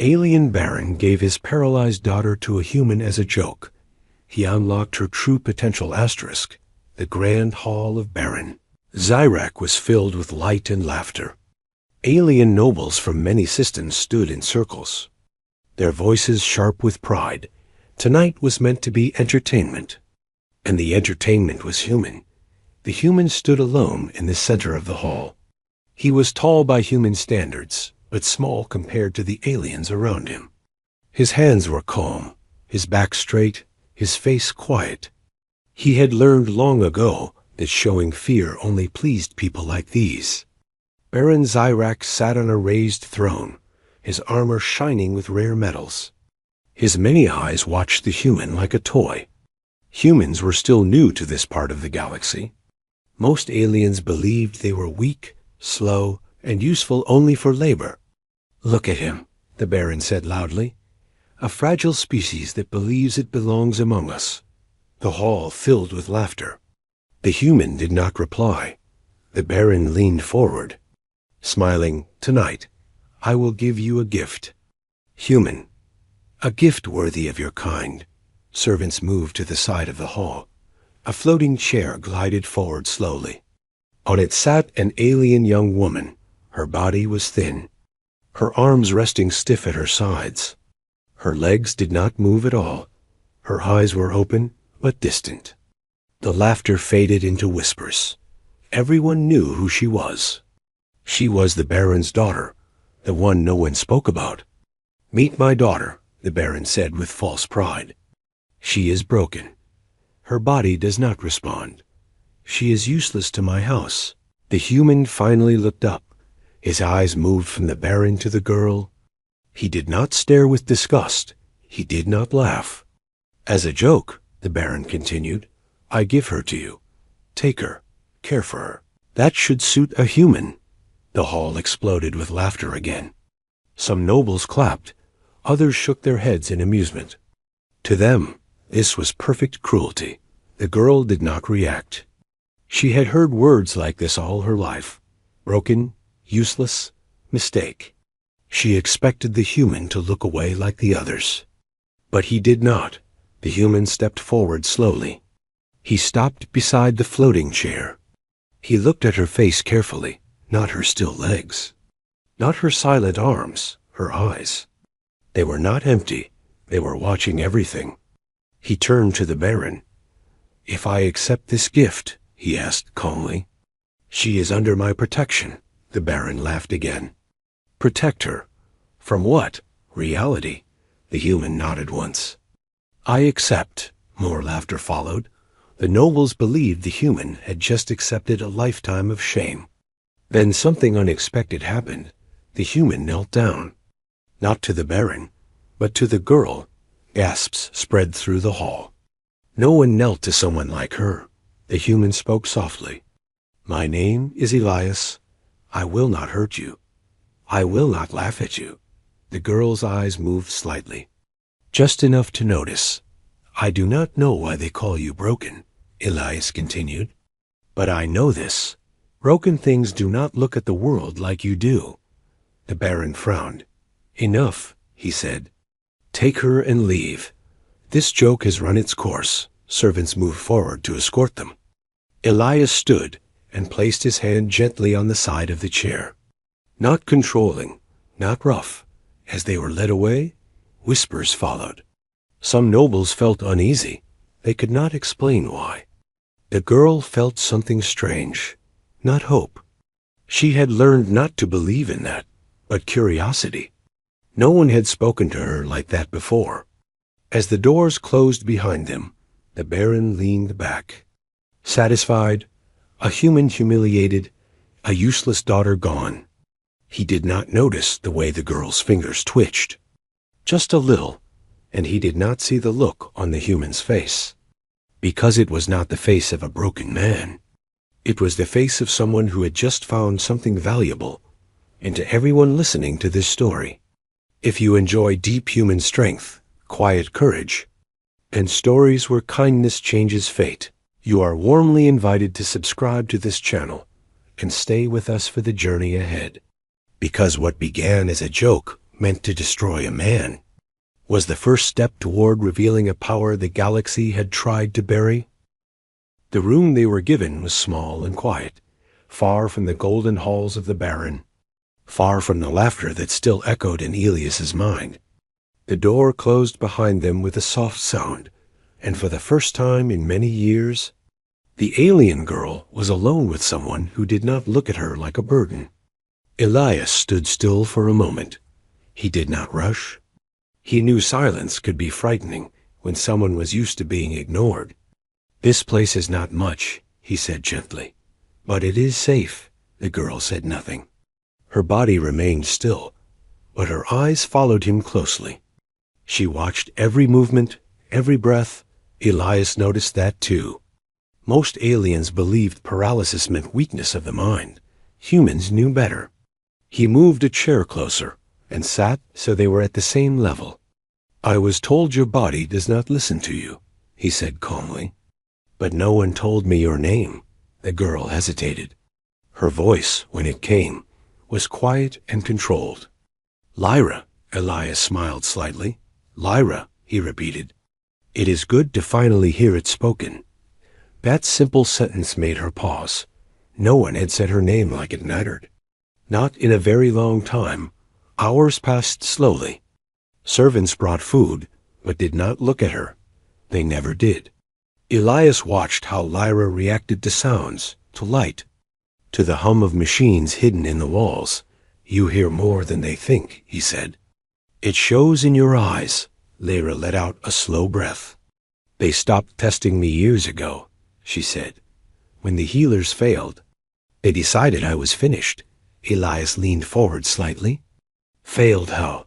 alien baron gave his paralyzed daughter to a human as a joke. He unlocked her true potential. The Grand Hall of Baron. Zyrak was filled with light and laughter. Alien nobles from many systems stood in circles, their voices sharp with pride. Tonight was meant to be entertainment, and the entertainment was human. The human stood alone in the center of the hall. He was tall by human standards, but small compared to the aliens around him. His hands were calm, his back straight, his face quiet. He had learned long ago that showing fear only pleased people like these. Baron Zyrak sat on a raised throne, his armor shining with rare metals. His many eyes watched the human like a toy. Humans were still new to this part of the galaxy. Most aliens believed they were weak, slow, and useful only for labor. "Look at him," the Baron said loudly. "A fragile species that believes it belongs among us." The hall filled with laughter. The human did not reply. The Baron leaned forward, smiling. "Tonight, I will give you a gift." "Human, a gift worthy of your kind." Servants moved to the side of the hall. A floating chair glided forward slowly. On it sat an alien young woman. Her body was thin, her arms resting stiff at her sides. Her legs did not move at all. Her eyes were open, but distant. The laughter faded into whispers. Everyone knew who she was. She was the Baron's daughter, the one no one spoke about. "Meet my daughter," the Baron said with false pride. "She is broken. Her body does not respond. She is useless to my house." The human finally looked up. His eyes moved from the Baron to the girl. He did not stare with disgust. He did not laugh. "As a joke," the Baron continued, "I give her to you. Take her. Care for her. That should suit a human." The hall exploded with laughter again. Some nobles clapped. Others shook their heads in amusement. To them, this was perfect cruelty. The girl did not react. She had heard words like this all her life. Broken, useless, mistake. She expected the human to look away like the others. But he did not. The human stepped forward slowly. He stopped beside the floating chair. He looked at her face carefully, not her still legs, not her silent arms, her eyes. They were not empty. They were watching everything. He turned to the Baron. "If I accept this gift," he asked calmly. "She is under my protection." The Baron laughed again. "Protect her? From what? Reality?" The human nodded once. "I accept." More laughter followed. The nobles believed the human had just accepted a lifetime of shame. Then something unexpected happened. The human knelt down. Not to the Baron, but to the girl. Gasps spread through the hall. No one knelt to someone like her. The human spoke softly. "My name is Elias. I will not hurt you. I will not laugh at you." The girl's eyes moved slightly, just enough to notice. "I do not know why they call you broken," Elias continued. "But I know this. Broken things do not look at the world like you do." The Baron frowned. "Enough," he said. "Take her and leave. This joke has run its course." Servants moved forward to escort them. Elias stood and placed his hand gently on the side of the chair. Not controlling, not rough. As they were led away, whispers followed. Some nobles felt uneasy. They could not explain why. The girl felt something strange, not hope. She had learned not to believe in that, but curiosity. No one had spoken to her like that before. As the doors closed behind them, the Baron leaned back. Satisfied, a human humiliated, a useless daughter gone. He did not notice the way the girl's fingers twitched. Just a little, and he did not see the look on the human's face. Because it was not the face of a broken man. It was the face of someone who had just found something valuable. And to everyone listening to this story, if you enjoy deep human strength, quiet courage, and stories where kindness changes fate, you are warmly invited to subscribe to this channel and stay with us for the journey ahead. Because what began as a joke meant to destroy a man, was the first step toward revealing a power the galaxy had tried to bury. The room they were given was small and quiet, far from the golden halls of the Baron, far from the laughter that still echoed in Elias's mind. The door closed behind them with a soft sound, and for the first time in many years, the alien girl was alone with someone who did not look at her like a burden. Elias stood still for a moment. He did not rush. He knew silence could be frightening when someone was used to being ignored. "This place is not much," he said gently. "But it is safe." The girl said nothing. Her body remained still, but her eyes followed him closely. She watched every movement, every breath. Elias noticed that too. Most aliens believed paralysis meant weakness of the mind. Humans knew better. He moved a chair closer and sat so they were at the same level. "I was told your body does not listen to you," he said calmly. "But no one told me your name." The girl hesitated. Her voice, when it came, was quiet and controlled. "Lyra," Elias smiled slightly. "Lyra," he repeated. It is good to finally hear it spoken. That simple sentence made her pause. No one had said her name like it mattered. Not in a very long time. Hours passed slowly. Servants brought food, but did not look at her. They never did. Elias watched how Lyra reacted to sounds, to light, to the hum of machines hidden in the walls. "You hear more than they think," he said. "It shows in your eyes." Lyra let out a slow breath. "They stopped testing me years ago," she said. "When the healers failed, they decided I was finished." Elias leaned forward slightly. "Failed how?"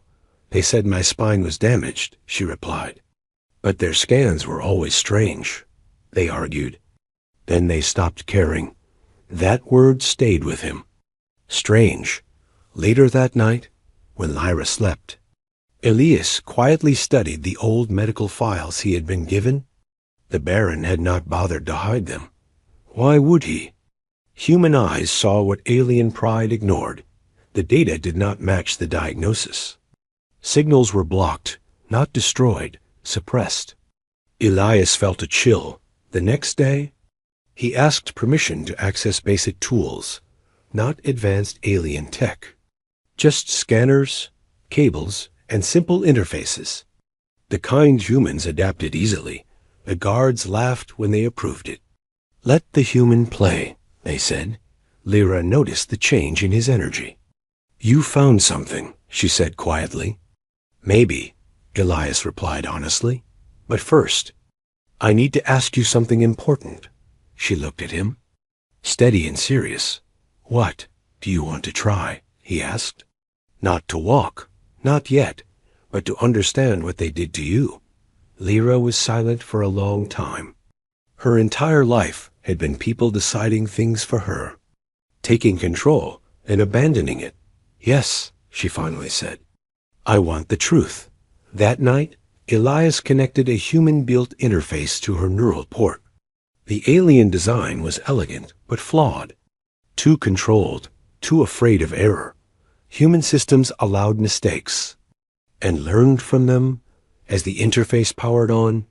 "They said my spine was damaged," she replied. "But their scans were always strange," they argued. Then they stopped caring. That word stayed with him. Strange. Later that night, when Lyra slept, Elias quietly studied the old medical files he had been given. The Baron had not bothered to hide them. Why would he? Human eyes saw what alien pride ignored. The data did not match the diagnosis. Signals were blocked, not destroyed, suppressed. Elias felt a chill. The next day, he asked permission to access basic tools, not advanced alien tech. Just scanners, cables, and simple interfaces. The kind humans adapted easily. The guards laughed when they approved it. "Let the human play," they said. Lyra noticed the change in his energy. "You found something," she said quietly. "Maybe," Elias replied honestly. "But first, I need to ask you something important." She looked at him, steady and serious. "What do you want to try?" he asked. "Not to walk, not yet, but to understand what they did to you." Lyra was silent for a long time. Her entire life had been people deciding things for her, taking control and abandoning it. "Yes," she finally said. "I want the truth." That night, Elias connected a human-built interface to her neural port. The alien design was elegant but flawed, too controlled, too afraid of error. Human systems allowed mistakes and learned from them as the interface powered on.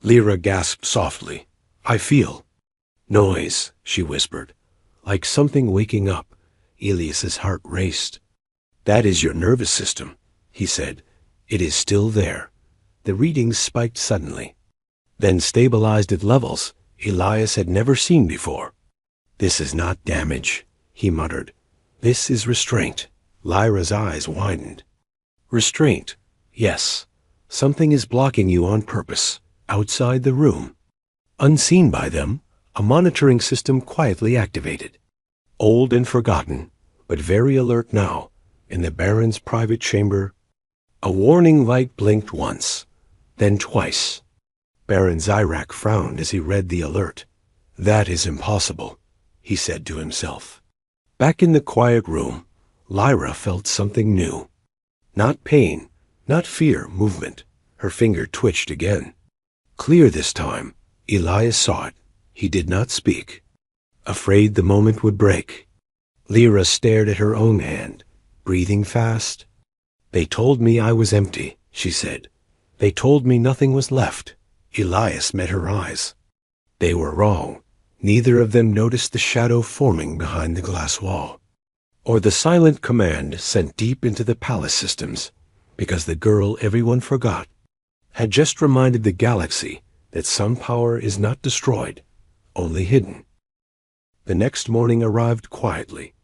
Lyra gasped softly. "I feel noise," she whispered, "like something waking up." Elias's heart raced. "That is your nervous system," he said. "It is still there." The readings spiked suddenly, then stabilized at levels Elias had never seen before. "This is not damage," he muttered. "This is restraint." Lyra's eyes widened. "Restraint, yes. Something is blocking you on purpose, outside the room." Unseen by them, a monitoring system quietly activated. Old and forgotten, but very alert now, in the Baron's private chamber. A warning light blinked once, then twice. Baron Zyrak frowned as he read the alert. "That is impossible," he said to himself. Back in the quiet room, Lyra felt something new. Not pain, not fear, movement. Her finger twitched again. Clear this time. Elias saw it. He did not speak. Afraid the moment would break. Lyra stared at her own hand, breathing fast. They told me I was empty, she said. They told me nothing was left. Elias met her eyes. They were wrong. Neither of them noticed the shadow forming behind the glass wall, or the silent command sent deep into the palace systems, because the girl everyone forgot had just reminded the galaxy that some power is not destroyed, only hidden. The next morning arrived quietly,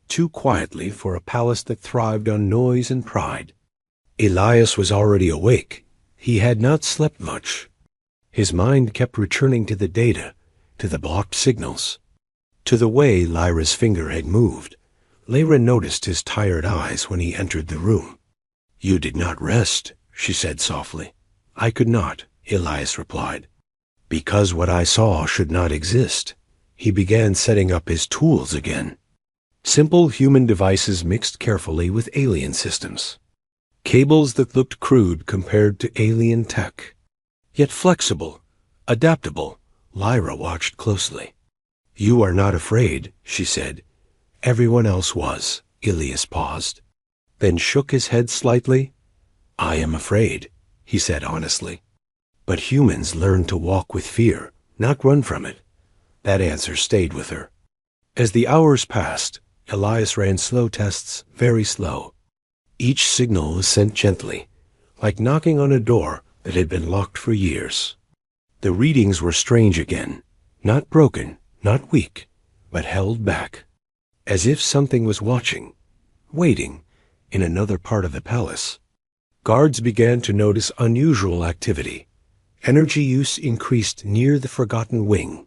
too quietly for a palace that thrived on noise and pride. Elias was already awake. He had not slept much. His mind kept returning to the data, to the blocked signals, to the way Lyra's finger had moved. Lyra noticed his tired eyes when he entered the room. "You did not rest," she said softly. "I could not," Elias replied. "Because what I saw should not exist." He began setting up his tools again. Simple human devices mixed carefully with alien systems. Cables that looked crude compared to alien tech. Yet flexible, adaptable. Lyra watched closely. "You are not afraid," she said. "Everyone else was." Elias paused, then shook his head slightly. "I am afraid," he said honestly. "But humans learn to walk with fear, not run from it." That answer stayed with her. As the hours passed, Elias ran slow tests, very slow. Each signal was sent gently, like knocking on a door that had been locked for years. The readings were strange again, not broken, not weak, but held back, as if something was watching, waiting, in another part of the palace. Guards began to notice unusual activity. Energy use increased near the forgotten wing.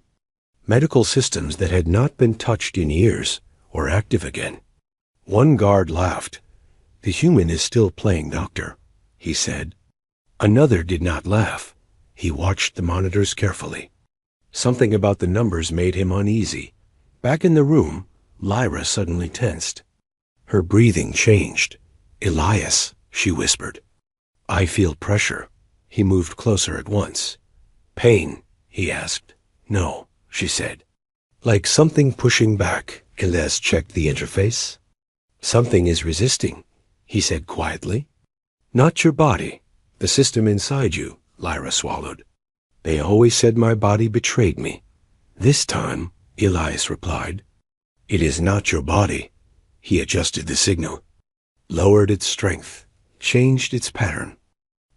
Medical systems that had not been touched in years were active again. One guard laughed. "The human is still playing doctor," he said. Another did not laugh. He watched the monitors carefully. Something about the numbers made him uneasy. Back in the room, Lyra suddenly tensed. Her breathing changed. "Elias," she whispered. "I feel pressure." He moved closer at once. "Pain?" he asked. "No," she said. "Like something pushing back." Elias checked the interface. "Something is resisting," he said quietly. "Not your body, the system inside you," Lyra swallowed. "They always said my body betrayed me." "This time," Elias replied, "it is not your body." He adjusted the signal, lowered its strength, changed its pattern,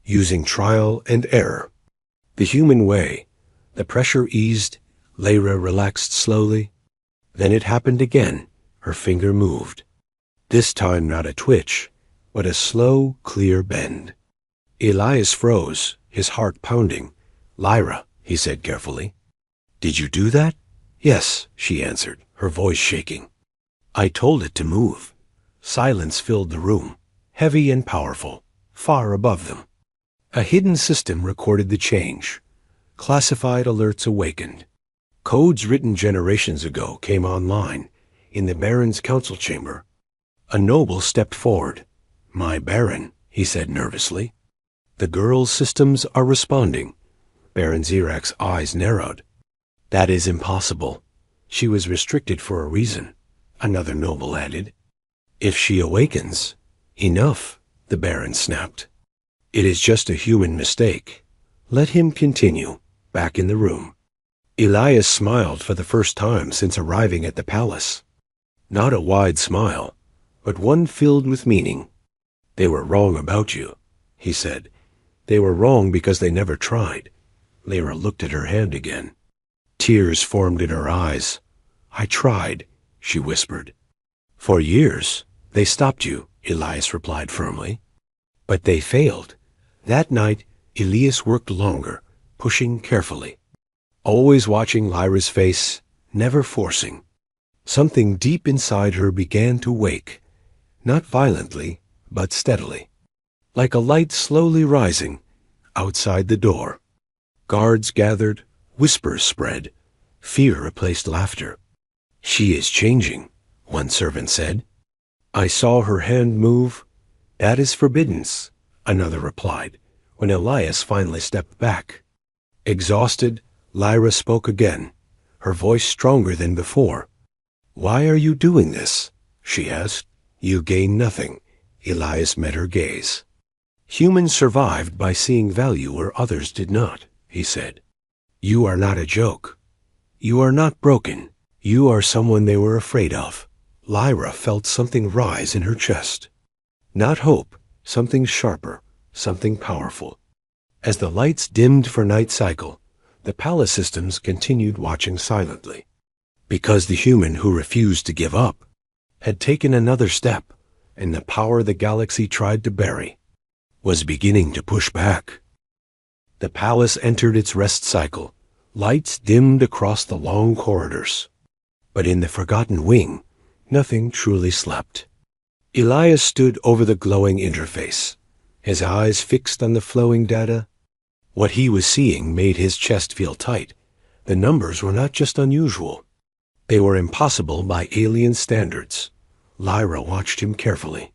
using trial and error. The human way. The pressure eased. Lyra relaxed slowly. Then it happened again. Her finger moved. This time not a twitch, but a slow, clear bend. Elias froze, his heart pounding. "Lyra," he said carefully. "Did you do that?" "Yes," she answered, her voice shaking. "I told it to move." Silence filled the room, heavy and powerful, far above them. A hidden system recorded the change. Classified alerts awakened. Codes written generations ago came online in the Baron's council chamber. A noble stepped forward. "My Baron," he said nervously. "The girl's systems are responding." Baron Zirak's eyes narrowed. "That is impossible. She was restricted for a reason," another noble added. "If she awakens—" "Enough," the Baron snapped. "It is just a human mistake. Let him continue." Back in the room, Elias smiled for the first time since arriving at the palace. Not a wide smile, but one filled with meaning. "They were wrong about you," he said. "They were wrong because they never tried." Lyra looked at her hand again. Tears formed in her eyes. "I tried," she whispered. "For years. They stopped you," Elias replied firmly. "But they failed." That night, Elias worked longer, pushing carefully, always watching Lyra's face, never forcing. Something deep inside her began to wake, not violently, but steadily, like a light slowly rising outside the door. Guards gathered, whispers spread, fear replaced laughter. "She is changing," one servant said. "I saw her hand move." "That is forbiddance," another replied, when Elias finally stepped back. Exhausted, Lyra spoke again, her voice stronger than before. "Why are you doing this?" she asked. "You gain nothing," Elias met her gaze. Humans survived by seeing value where others did not, he said. You are not a joke. You are not broken. You are someone they were afraid of. Lyra felt something rise in her chest. Not hope, something sharper, something powerful. As the lights dimmed for night cycle, the palace systems continued watching silently. Because the human who refused to give up had taken another step, and the power the galaxy tried to bury was beginning to push back. The palace entered its rest cycle. Lights dimmed across the long corridors. But in the forgotten wing, nothing truly slept. Elias stood over the glowing interface, his eyes fixed on the flowing data. What he was seeing made his chest feel tight. The numbers were not just unusual. They were impossible by alien standards. Lyra watched him carefully.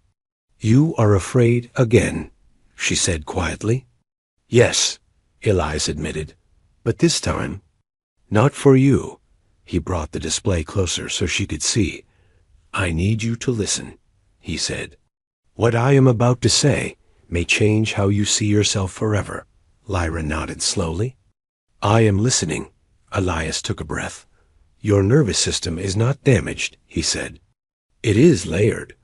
You are afraid again, she said quietly. Yes, Elias admitted, but this time, not for you. He brought the display closer so she could see. I need you to listen, he said. What I am about to say may change how you see yourself forever. Lyra nodded slowly. I am listening. Elias took a breath. Your nervous system is not damaged, he said. It is layered,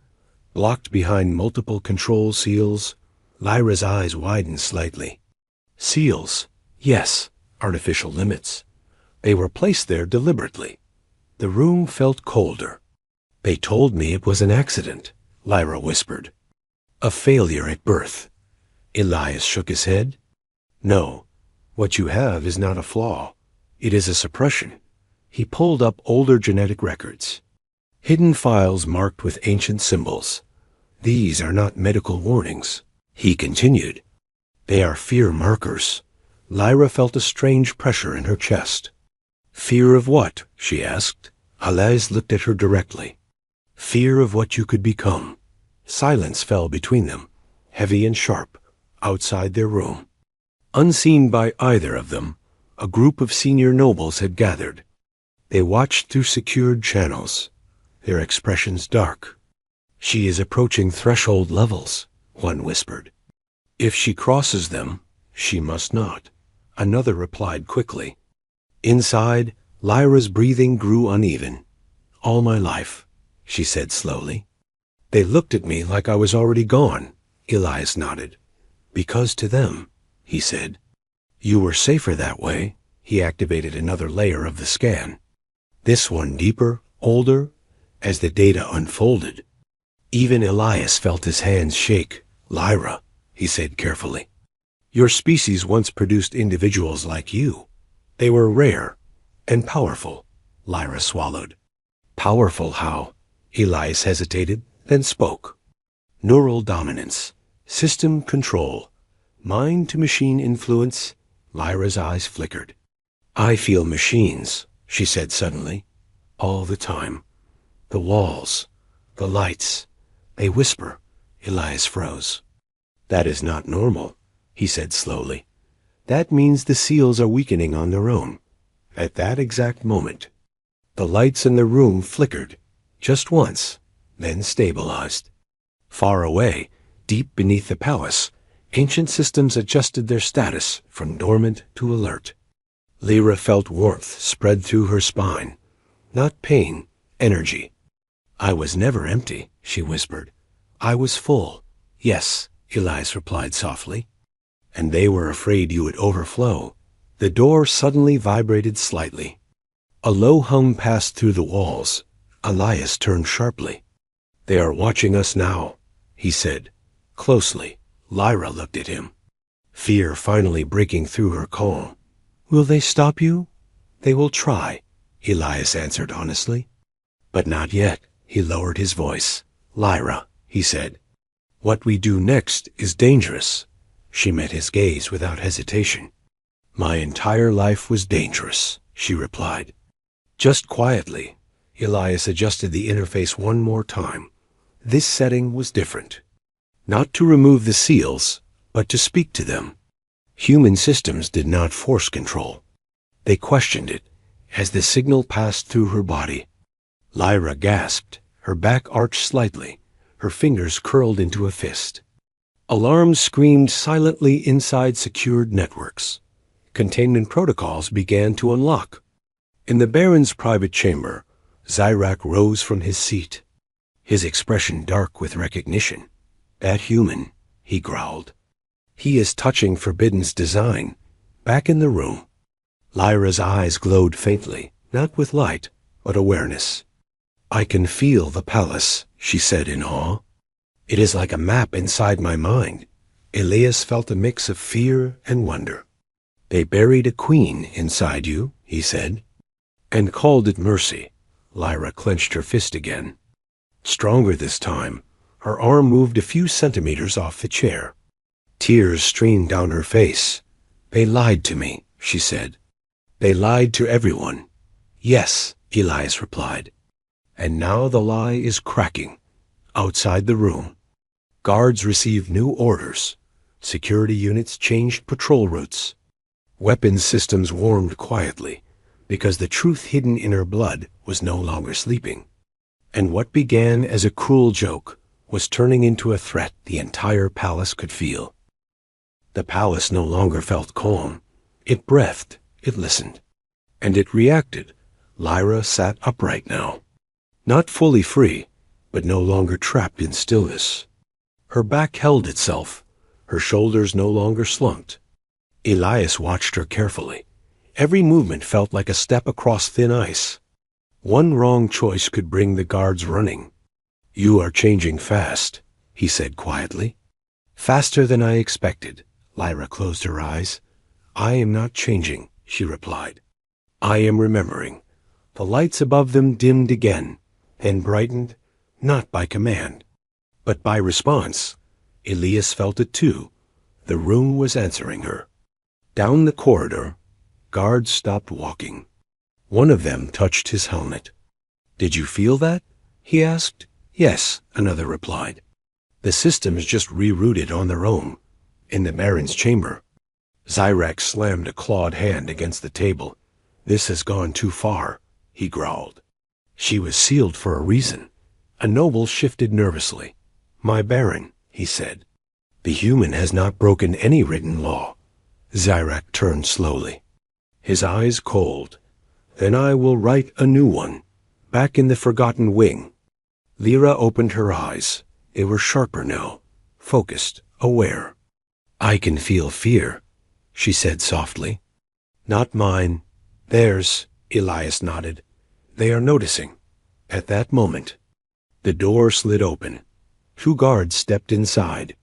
blocked behind multiple control seals. Lyra's eyes widened slightly. Seals, yes, artificial limits. They were placed there deliberately. The room felt colder. They told me it was an accident, Lyra whispered. A failure at birth. Elias shook his head. No, what you have is not a flaw. It is a suppression. He pulled up older genetic records. Hidden files marked with ancient symbols. These are not medical warnings, he continued. They are fear markers. Lyra felt a strange pressure in her chest. Fear of what? She asked. Elias looked at her directly. Fear of what you could become. Silence fell between them, heavy and sharp, outside their room. Unseen by either of them, a group of senior nobles had gathered. They watched through secured channels, their expressions dark. She is approaching threshold levels, one whispered. If she crosses them, she must not, another replied quickly. Inside, Lyra's breathing grew uneven. All my life, she said slowly. They looked at me like I was already gone, Elias nodded. Because to them, he said. You were safer that way. He activated another layer of the scan. This one deeper, older, as the data unfolded. Even Elias felt his hands shake. Lyra, he said carefully. Your species once produced individuals like you. They were rare and powerful, Lyra swallowed. Powerful how? Elias hesitated, then spoke. Neural dominance, system control, mind-to-machine influence. Lyra's eyes flickered. I feel machines, she said suddenly, all the time. The walls, the lights, they whisper. Elias froze. That is not normal, he said slowly. That means the seals are weakening on their own. At that exact moment, the lights in the room flickered, just once, then stabilized. Far away, deep beneath the palace, ancient systems adjusted their status from dormant to alert. Lyra felt warmth spread through her spine. Not pain, energy. I was never empty, she whispered. I was full. Yes, Elias replied softly. And they were afraid you would overflow. The door suddenly vibrated slightly. A low hum passed through the walls. Elias turned sharply. They are watching us now, he said, closely. Lyra looked at him, fear finally breaking through her calm. Will they stop you? They will try, Elias answered honestly. But not yet, he lowered his voice. Lyra, he said, what we do next is dangerous. She met his gaze without hesitation. My entire life was dangerous, she replied. Just quietly, Elias adjusted the interface one more time. This setting was different. Not to remove the seals, but to speak to them. Human systems did not force control. They questioned it as the signal passed through her body. Lyra gasped, her back arched slightly, her fingers curled into a fist. Alarms screamed silently inside secured networks. Containment protocols began to unlock. In the Baron's private chamber, Zyrak rose from his seat, his expression dark with recognition. "That human," he growled. "He is touching Forbidden's design." Back in the room, Lyra's eyes glowed faintly, not with light, but awareness. "I can feel the palace," she said in awe. "It is like a map inside my mind." Elias felt a mix of fear and wonder. "They buried a queen inside you," he said, "and called it mercy." Lyra clenched her fist again. Stronger this time, her arm moved a few centimeters off the chair. Tears streamed down her face. "They lied to me," she said. "They lied to everyone." "Yes," Elias replied. "And now the lie is cracking." Outside the room, guards received new orders. Security units changed patrol routes. Weapons systems warmed quietly, because the truth hidden in her blood was no longer sleeping. And what began as a cruel joke was turning into a threat the entire palace could feel. The palace no longer felt calm. It breathed, it listened, and it reacted. Lyra sat upright now, not fully free, but no longer trapped in stillness. Her back held itself, her shoulders no longer slumped. Elias watched her carefully. Every movement felt like a step across thin ice. One wrong choice could bring the guards running. "You are changing fast," he said quietly. "Faster than I expected." Lyra closed her eyes. "I am not changing," she replied. "I am remembering." The lights above them dimmed again, then brightened, not by command, but by response. Elias felt it too. The room was answering her. Down the corridor, guards stopped walking. One of them touched his helmet. "Did you feel that?" he asked. "Yes," another replied. "The systems just rerouted on their own." In the Baron's chamber, Zyrak slammed a clawed hand against the table. "This has gone too far," he growled. "She was sealed for a reason." A noble shifted nervously. "My Baron," he said, "the human has not broken any written law." Zyrak turned slowly, his eyes cold. "Then I will write a new one." Back in the forgotten wing, Lyra opened her eyes. They were sharper now, focused, aware. "I can feel fear," she said softly. "Not mine. Theirs," Elias nodded. "They are noticing." At that moment, the door slid open. 2 guards stepped inside,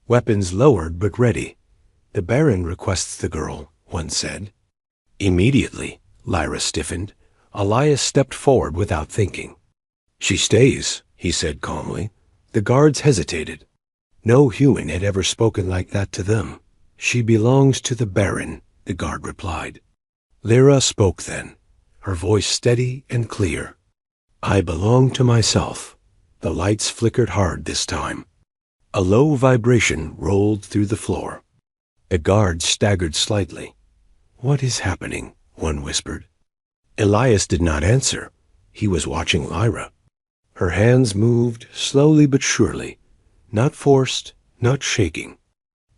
weapons lowered but ready. "The Baron requests the girl," one said. Immediately, Lyra stiffened. Elias stepped forward without thinking. "She stays," he said calmly. The guards hesitated. No human had ever spoken like that to them. "She belongs to the Baron," the guard replied. Lyra spoke then, her voice steady and clear. "I belong to myself." The lights flickered hard this time. A low vibration rolled through the floor. The guards staggered slightly. "What is happening?" one whispered. Elias did not answer. He was watching Lyra. Her hands moved slowly but surely, not forced, not shaking.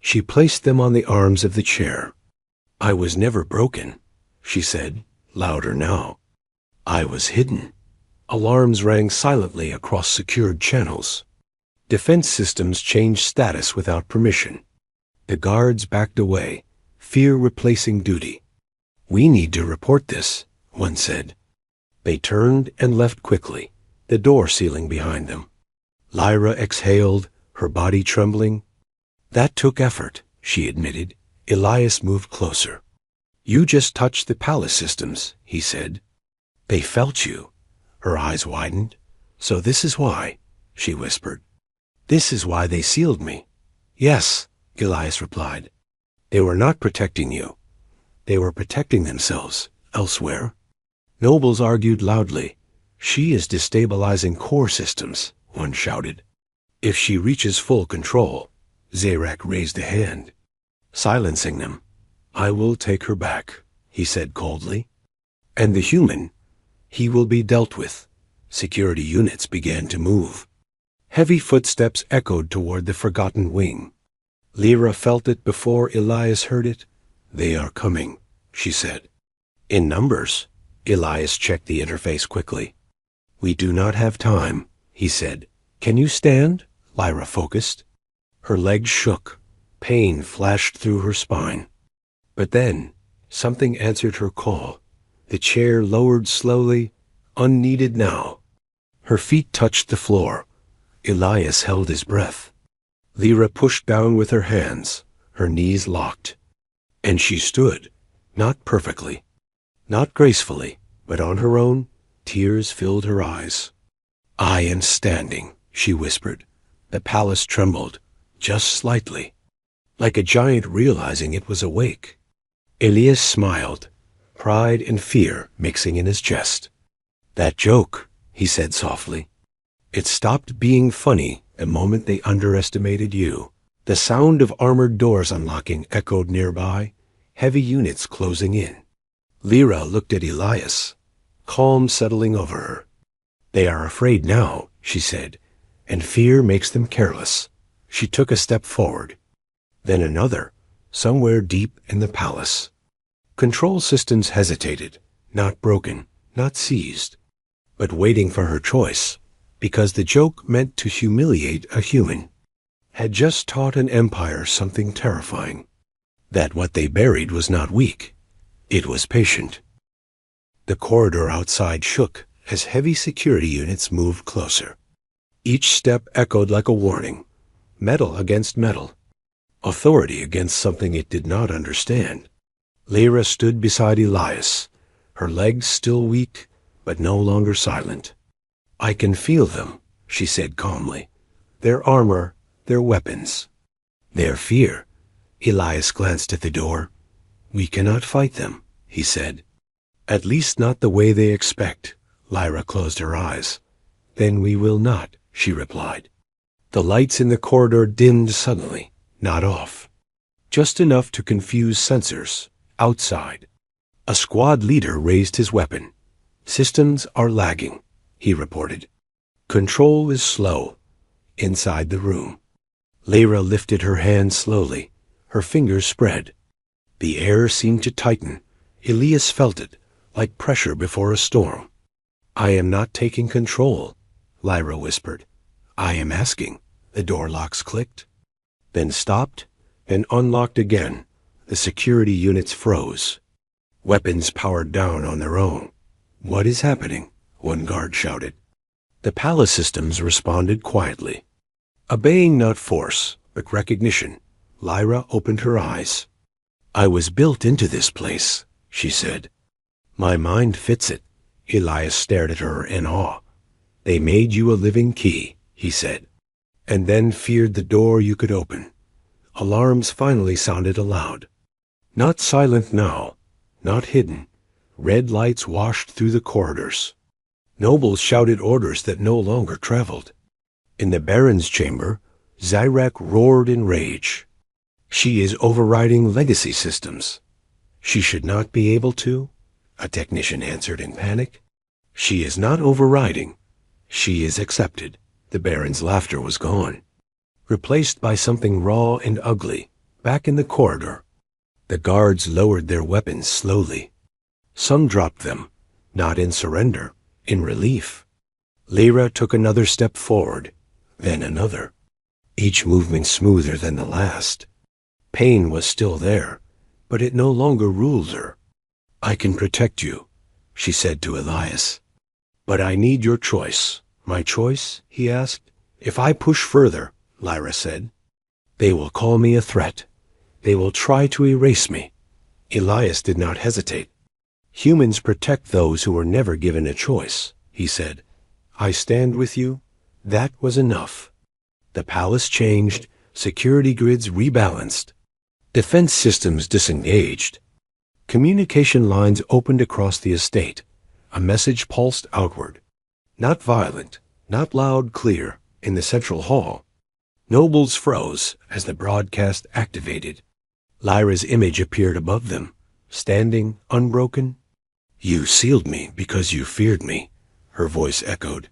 She placed them on the arms of the chair. "I was never broken," she said, louder now. "I was hidden." Alarms rang silently across secured channels. Defense systems changed status without permission. The guards backed away, fear replacing duty. "We need to report this," one said. They turned and left quickly, the door sealing behind them. Lyra exhaled, her body trembling. "That took effort," she admitted. Elias moved closer. "You just touched the palace systems," he said. "They felt you." Her eyes widened. "So this is why," she whispered. "This is why they sealed me." "Yes," Elias replied. "They were not protecting you. They were protecting themselves elsewhere." Nobles argued loudly. "She is destabilizing core systems," one shouted. "If she reaches full control," Zyrak raised a hand, silencing them. "I will take her back," he said coldly. "And the human, he will be dealt with." Security units began to move. Heavy footsteps echoed toward the forgotten wing. Lyra felt it before Elias heard it. "They are coming," she said. "In numbers?" Elias checked the interface quickly. "We do not have time," he said. "Can you stand?" Lyra focused. Her legs shook. Pain flashed through her spine. But then, something answered her call. The chair lowered slowly, unneeded now. Her feet touched the floor. Elias held his breath. Lyra pushed down with her hands, her knees locked. And she stood, not perfectly, not gracefully, but on her own. Tears filled her eyes. "I am standing," she whispered. The palace trembled, just slightly, like a giant realizing it was awake. Elias smiled, pride and fear mixing in his chest. "That joke," he said softly. "It stopped being funny the moment they underestimated you." The sound of armored doors unlocking echoed nearby, heavy units closing in. Lyra looked at Elias, calm settling over her. "They are afraid now," she said, "and fear makes them careless." She took a step forward, then another, somewhere deep in the palace. Control systems hesitated, not broken, not seized, but waiting for her choice, because the joke meant to humiliate a human. Had just taught an empire something terrifying, that what they buried was not weak, it was patient. The corridor outside shook as heavy security units moved closer. Each step echoed like a warning, metal against metal, authority against something it did not understand. Lyra stood beside Elias, her legs still weak, but no longer silent. "I can feel them," she said calmly. "Their armor, their weapons, their fear." Elias glanced at the door. "We cannot fight them," he said. "At least not the way they expect." Lyra closed her eyes. "Then we will not," she replied. The lights in the corridor dimmed suddenly, not off, just enough to confuse sensors. Outside, a squad leader raised his weapon. "Systems are lagging," he reported. "Control is slow." Inside the room, Lyra lifted her hand slowly, her fingers spread. The air seemed to tighten. Elias felt it, like pressure before a storm. "I am not taking control," Lyra whispered. "I am asking." The door locks clicked, then stopped, then unlocked again. The security units froze. Weapons powered down on their own. "What is happening?" one guard shouted. The palace systems responded quietly, obeying not force, but recognition. Lyra opened her eyes. "I was built into this place," she said. "My mind fits it." Elias stared at her in awe. "They made you a living key," he said, "and then feared the door you could open." Alarms finally sounded aloud. Not silent now, not hidden. Red lights washed through the corridors. Nobles shouted orders that no longer traveled. In the Baron's chamber, Zyrak roared in rage. "She is overriding legacy systems." "She should not be able to," a technician answered in panic. "She is not overriding. She is accepted." The Baron's laughter was gone, replaced by something raw and ugly. Back in the corridor, the guards lowered their weapons slowly. Some dropped them, not in surrender, in relief. Lyra took another step forward, then another, each movement smoother than the last. Pain was still there, but it no longer ruled her. "I can protect you," she said to Elias. "But I need your choice." "My choice?" he asked. "If I push further," Lyra said, "they will call me a threat. They will try to erase me." Elias did not hesitate. "Humans protect those who were never given a choice," he said. "I stand with you." That was enough. The palace changed, security grids rebalanced, defense systems disengaged. Communication lines opened across the estate. A message pulsed outward. Not violent, not loud, clear, in the central hall. Nobles froze as the broadcast activated. Lyra's image appeared above them, standing, unbroken. "You sealed me because you feared me," her voice echoed.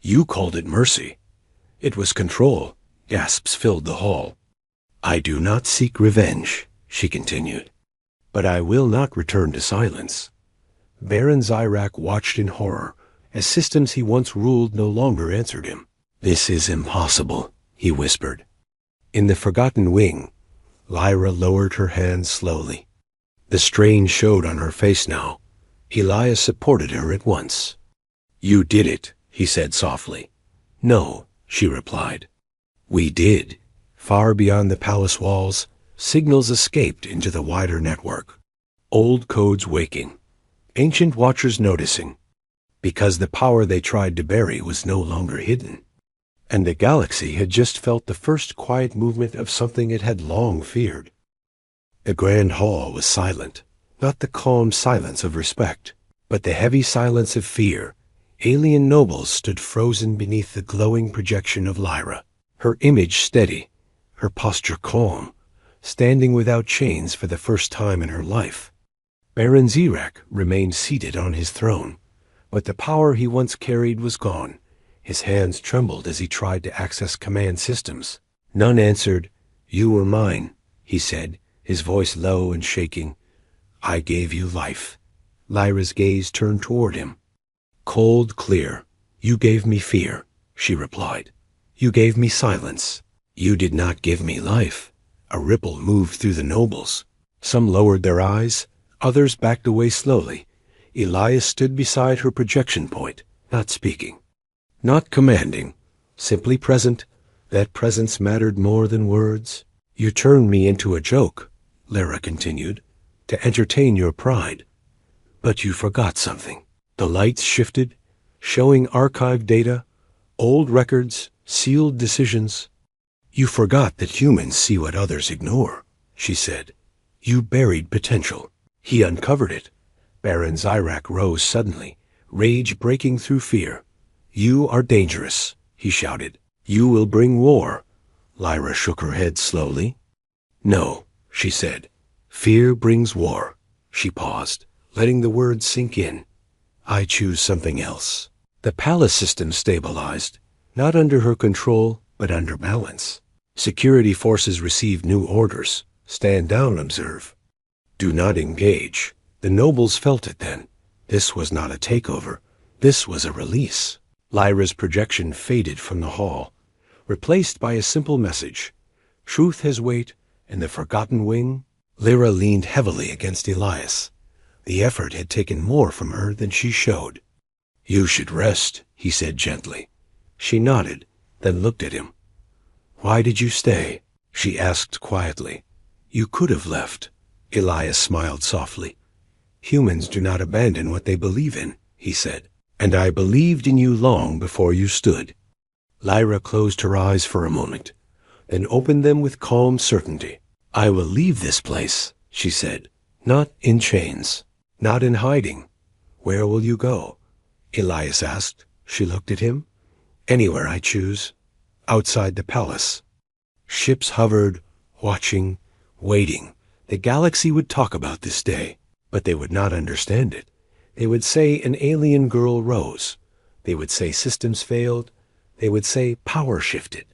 "You called it mercy. It was control. Gasps filled the hall. I do not seek revenge, she continued, but I will not return to silence. Baron Zyrak watched in horror as systems he once ruled no longer answered him. This is impossible, he whispered. In the forgotten wing, Lyra lowered her hands slowly. The strain showed on her face now. Elias supported her at once. You did it, he said softly. No, she replied. We did. Far beyond the palace walls, signals escaped into the wider network. Old codes waking. Ancient watchers noticing. Because the power they tried to bury was no longer hidden. And the galaxy had just felt the first quiet movement of something it had long feared. The grand hall was silent, not the calm silence of respect, but the heavy silence of fear. Alien nobles stood frozen beneath the glowing projection of Lyra, her image steady, her posture calm, standing without chains for the first time in her life. Baron Zyrak remained seated on his throne, but the power he once carried was gone. His hands trembled as he tried to access command systems. None answered. You were mine, he said, his voice low and shaking. I gave you life. Lyra's gaze turned toward him. Cold, clear. You gave me fear, she replied. You gave me silence. You did not give me life. A ripple moved through the nobles. Some lowered their eyes, others backed away slowly. Elias stood beside her projection point, not speaking, not commanding, simply present. That presence mattered more than words. You turned me into a joke, Lyra continued, to entertain your pride. But you forgot something. The lights shifted, showing archived data, old records, sealed decisions. You forgot that humans see what others ignore, she said. You buried potential. He uncovered it. Baron Zyrak rose suddenly, rage breaking through fear. You are dangerous, he shouted. You will bring war. Lyra shook her head slowly. No, she said. Fear brings war. She paused, letting the words sink in. I choose something else. The palace system stabilized, not under her control, but under balance. Security forces received new orders. Stand down, observe. Do not engage. The nobles felt it then. This was not a takeover. This was a release. Lyra's projection faded from the hall, replaced by a simple message. Truth has weight, and the forgotten wing. Lyra leaned heavily against Elias. The effort had taken more from her than she showed. You should rest, he said gently. She nodded, then looked at him. Why did you stay? She asked quietly. You could have left. Elias smiled softly. Humans do not abandon what they believe in, he said. And I believed in you long before you stood. Lyra closed her eyes for a moment, then opened them with calm certainty. I will leave this place, she said, not in chains, not in hiding. Where will you go? Elias asked. She looked at him. Anywhere I choose. Outside the palace. Ships hovered, watching, waiting. The galaxy would talk about this day, but they would not understand it. They would say an alien girl rose. They would say systems failed. They would say power shifted.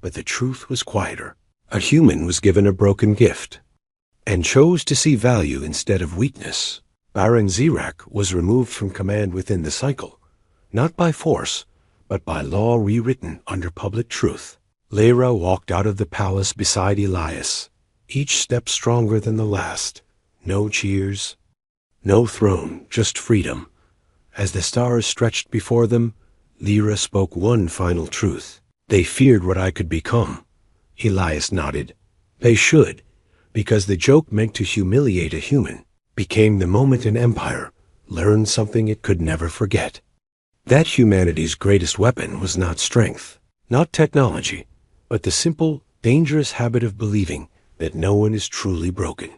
But the truth was quieter. A human was given a broken gift and chose to see value instead of weakness. Baron Zyrak was removed from command within the cycle, not by force, but by law rewritten under public truth. Lyra walked out of the palace beside Elias, each step stronger than the last. No cheers, no throne, just freedom. As the stars stretched before them, Lyra spoke one final truth. They feared what I could become. Elias nodded. They should, because the joke meant to humiliate a human became the moment an empire learned something it could never forget. That humanity's greatest weapon was not strength, not technology, but the simple, dangerous habit of believing that no one is truly broken.